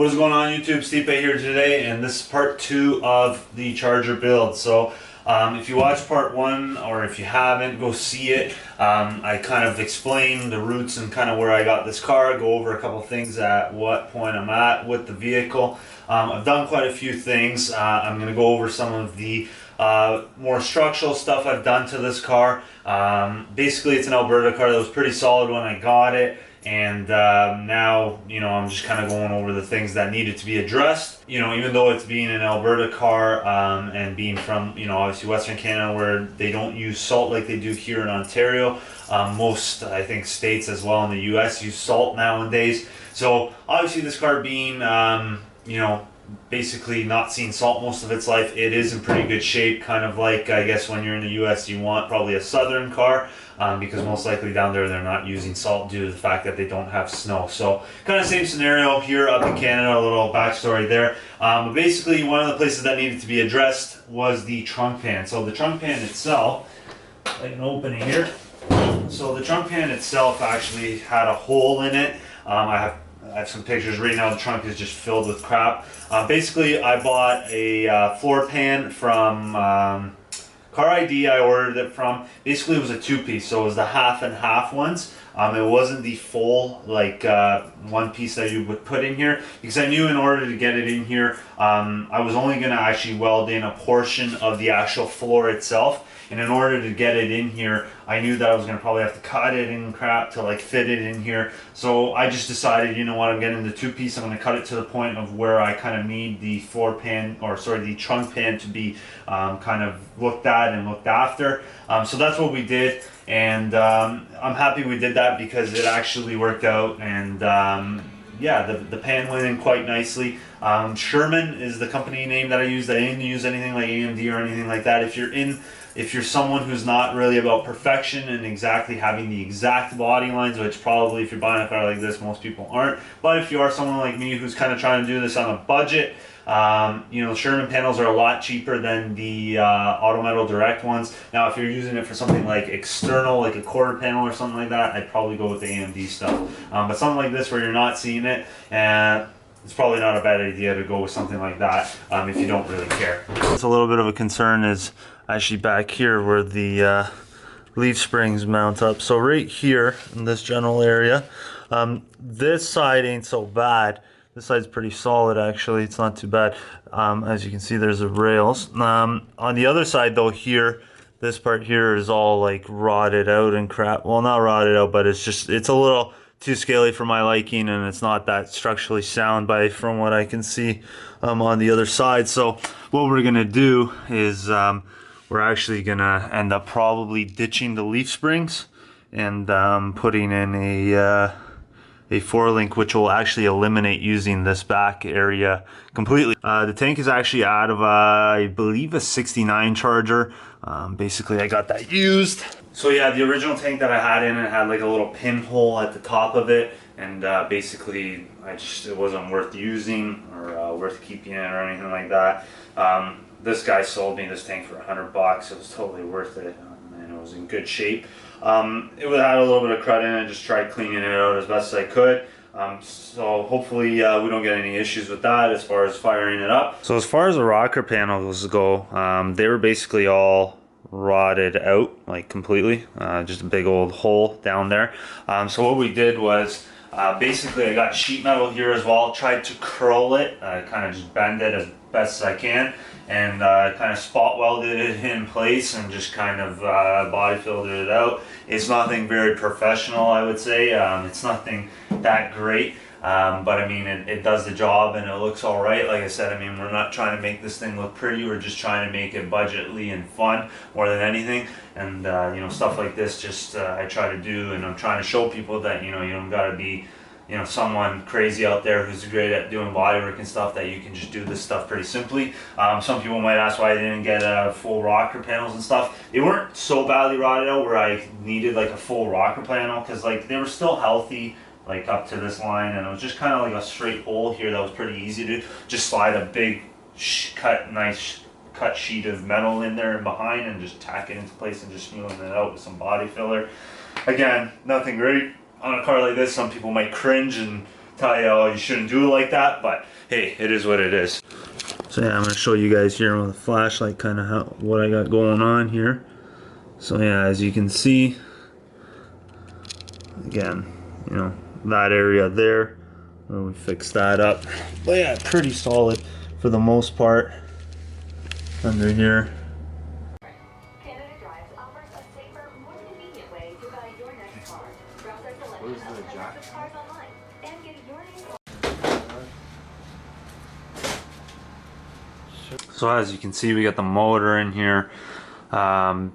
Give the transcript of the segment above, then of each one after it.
What is going on YouTube? STIPE here today, and this is part 2 of the Charger build. So if you watch part 1, or if you haven't, go see it. I kind of explain the roots and kind of where I got this car, go over a couple things at what point I'm at with the vehicle. I've done quite a few things. I'm going to go over some of the more structural stuff I've done to this car. Basically it's an Alberta car that was pretty solid when I got it. And now, I'm just kind of going over the things that needed to be addressed. Even though it's being an Alberta car and being from, obviously Western Canada, where they don't use salt like they do here in Ontario. Most, I think, states as well in the US use salt nowadays. So obviously this car being, basically not seen salt most of its life, it is in pretty good shape. Kind of like, I guess, when you're in the US, you want probably a southern car. Because most likely down there they're not using salt due to the fact that they don't have snow. So kind of same scenario here up in Canada, a little backstory there. But basically one of the places that needed to be addressed was the trunk pan. So the trunk pan itself, I can open it here. So the trunk pan itself actually had a hole in it. I have some pictures right now. The trunk is just filled with crap. Basically I bought a floor pan from Car ID. I ordered it from. Basically it was a two-piece, so it was the half and half ones. It wasn't the full one piece that you would put in here, because I knew in order to get it in here I was only going to actually weld in a portion of the actual floor itself. And in order to get it in here, I knew that I was going to probably have to cut it in crap to fit it in here. So I just decided, you know what, I'm getting the two-piece. I'm going to cut it to the point of where I kind of need the floor pan, or sorry, the trunk pan to be kind of looked at and looked after. So that's what we did. And I'm happy we did that because it actually worked out. And yeah, the pan went in quite nicely. Sherman is the company name that I used. I didn't use anything like AMD or anything like that. If you're someone who's not really about perfection and exactly having the exact body lines, which probably if you're buying a car like this, most people aren't. But if you are someone like me who's kind of trying to do this on a budget, Sherman panels are a lot cheaper than the Auto Metal Direct ones. Now, if you're using it for something like external, like a quarter panel or something like that, I'd probably go with the AMD stuff. But something like this where you're not seeing it, it's probably not a bad idea to go with something like that if you don't really care. It's a little bit of a concern is actually back here where the leaf springs mount up. So right here in this general area, this side ain't so bad. This side's pretty solid actually, it's not too bad. As you can see, there's the rails. On the other side though, here, this part here is all rotted out and crap. Well, not rotted out, but it's a little too scaly for my liking, and it's not that structurally sound from what I can see on the other side. So what we're gonna do is we're actually gonna end up probably ditching the leaf springs and putting in a 4-link, which will actually eliminate using this back area completely. The tank is actually out of I believe a 69 Charger. Basically I got that used. So yeah, the original tank that I had in it had a little pinhole at the top of it, and basically it wasn't worth using or worth keeping it or anything like that. This guy sold me this tank for $100. It was totally worth it, and it was in good shape. It had a little bit of crud in it. I just tried cleaning it out as best as I could. So hopefully we don't get any issues with that as far as firing it up. So as far as the rocker panels go, they were basically all rotted out, completely. Just a big old hole down there. So what we did was basically I got sheet metal here as well, tried to curl it, kind of just bend it as best as I can, and kind of spot welded it in place and just kind of body filled it out. It's nothing very professional, I would say. It's nothing that great, but I mean it does the job and it looks all right. Like I said, I mean, we're not trying to make this thing look pretty, we're just trying to make it budgetly and fun more than anything. And stuff like this just I try to do, and I'm trying to show people that you don't gotta be someone crazy out there who's great at doing bodywork and stuff, that you can just do this stuff pretty simply. Some people might ask why I didn't get full rocker panels and stuff. They weren't so badly rotted out where I needed a full rocker panel, because they were still healthy up to this line, and it was just kind of a straight hole here that was pretty easy to just slide a big nice cut sheet of metal in there and behind, and just tack it into place and just smoothing it out with some body filler. Again, nothing great. On a car like this, some people might cringe and tell you, oh, you shouldn't do it like that, but hey, it is what it is. So yeah, I'm gonna show you guys here with a flashlight kind of what I got going on here. So yeah, as you can see, again, you know, that area there where we fixed that up. But yeah, pretty solid for the most part under here. So as you can see, we got the motor in here.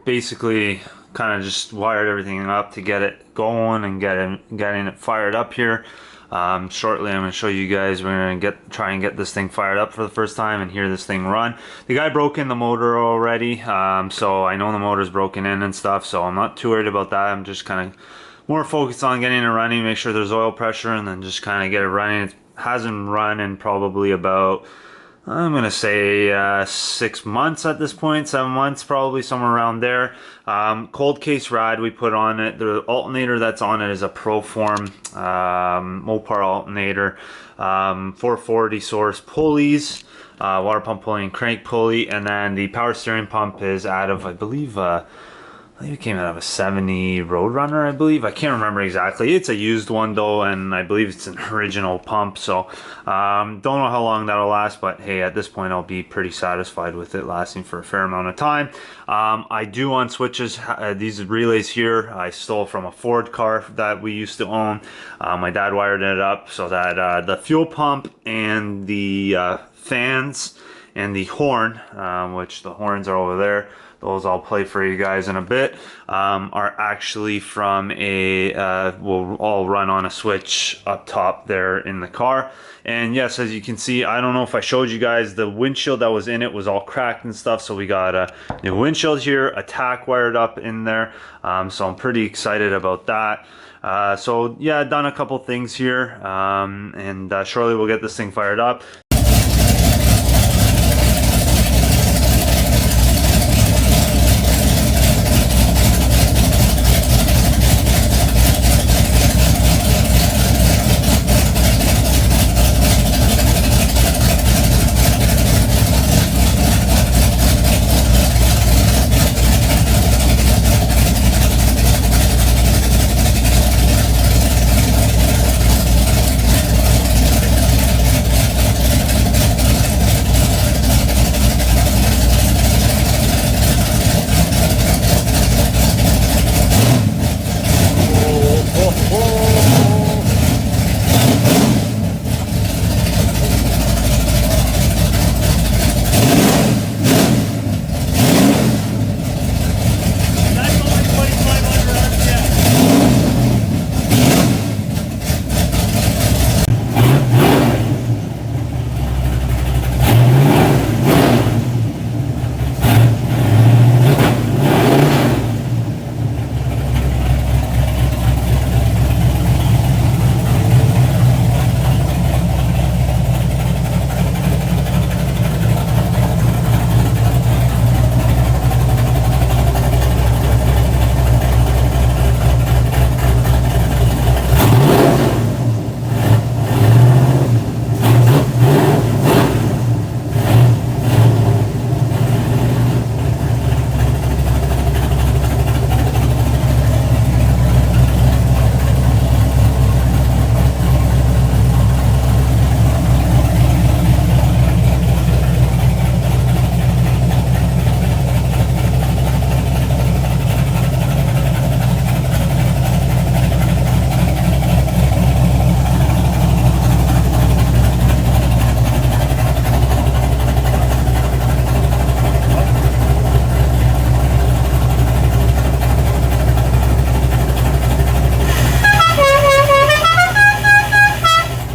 Basically kind of just wired everything up to get it going and getting it fired up here. Shortly I'm going to show you guys, we're going to try and get this thing fired up for the first time and hear this thing run. The guy broke in the motor already, so I know the motor's broken in and stuff, so I'm not too worried about that. I'm just kind of more focused on getting it running, make sure there's oil pressure, and then just kind of get it running. It hasn't run in probably about, I'm gonna say 6 months at this point, 7 months probably, somewhere around there. Cold case rad we put on it. The alternator that's on it is a Proform Mopar alternator, 440 source pulleys, water pump pulley and crank pulley, and then the power steering pump is out of, I believe it came out of a 70 Roadrunner, I believe. I can't remember exactly. It's a used one though, and I believe it's an original pump. So don't know how long that'll last, but hey, at this point I'll be pretty satisfied with it lasting for a fair amount of time. I do on switches, these relays here I stole from a Ford car that we used to own. My dad wired it up so that the fuel pump and the fans and the horn, which the horns are over there, those I'll play for you guys in a bit, are actually from a, will all run on a switch up top there in the car. And yes, as you can see, I don't know if I showed you guys, the windshield that was in it was all cracked and stuff, so we got a new windshield here, a tack wired up in there, so I'm pretty excited about that. So yeah, done a couple things here, and shortly we'll get this thing fired up.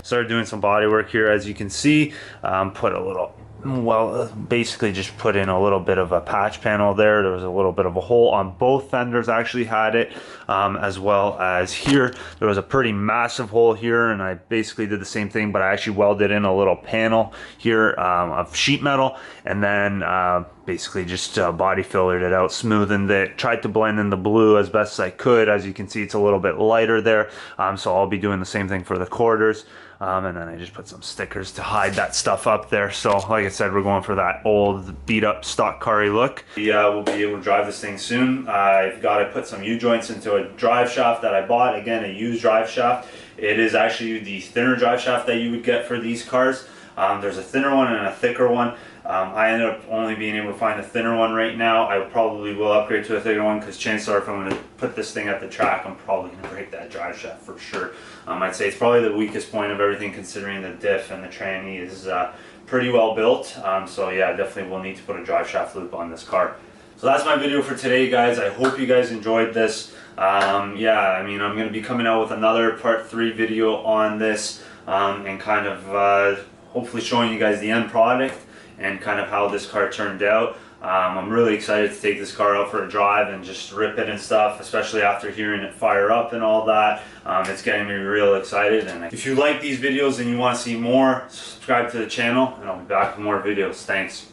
Started doing some body work here, as you can see. Put a little, well, basically just put in a little bit of a patch panel there. There was a little bit of a hole on both fenders, actually had it, as well as here. There was a pretty massive hole here, and I basically did the same thing, but I actually welded in a little panel here of sheet metal, and then basically just body fillered it out, smoothened it, tried to blend in the blue as best as I could. As you can see, it's a little bit lighter there, so I'll be doing the same thing for the quarters. And then I just put some stickers to hide that stuff up there. So like I said, we're going for that old beat up stock car look. We'll be able to drive this thing soon. I've got to put some U-joints into a drive shaft that I bought. Again, a used drive shaft. It is actually the thinner drive shaft that you would get for these cars. There's a thinner one and a thicker one. I ended up only being able to find a thinner one right now. I probably will upgrade to a thicker one because chances are if I'm going to put this thing at the track, I'm probably going to break that drive shaft for sure. I'd say it's probably the weakest point of everything considering the diff and the tranny is pretty well built. So yeah, definitely will need to put a drive shaft loop on this car. So that's my video for today, guys. I hope you guys enjoyed this. Yeah, I mean, I'm going to be coming out with another part 3 video on this and kind of hopefully showing you guys the end product and kind of how this car turned out. I'm really excited to take this car out for a drive and just rip it and stuff, especially after hearing it fire up and all that. It's getting me real excited. And if you like these videos and you want to see more, subscribe to the channel and I'll be back with more videos. Thanks.